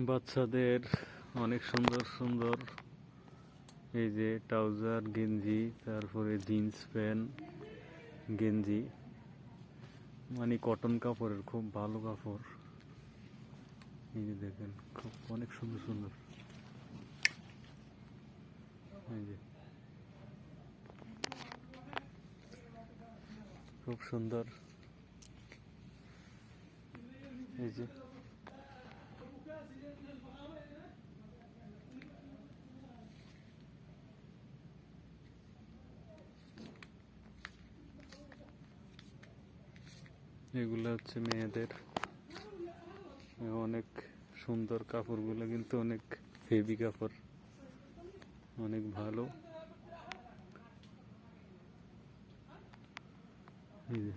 বাচ্চাদের অনেক সুন্দর সুন্দর এই যে ট্রাউজার গেঞ্জি, তারপরে জিন্স প্যান্ট গেঞ্জি, মানে কটন কাপড়ের খুব ভালো কাপড়। এই যে দেখেন খুব অনেক সুন্দর সুন্দর, এই যে খুব সুন্দর। এই যে এগুলো হচ্ছে মেয়েদের, অনেক সুন্দর কাপড়গুলো, কিন্তু অনেক হেভি কাপড়, অনেক ভালো। এই যে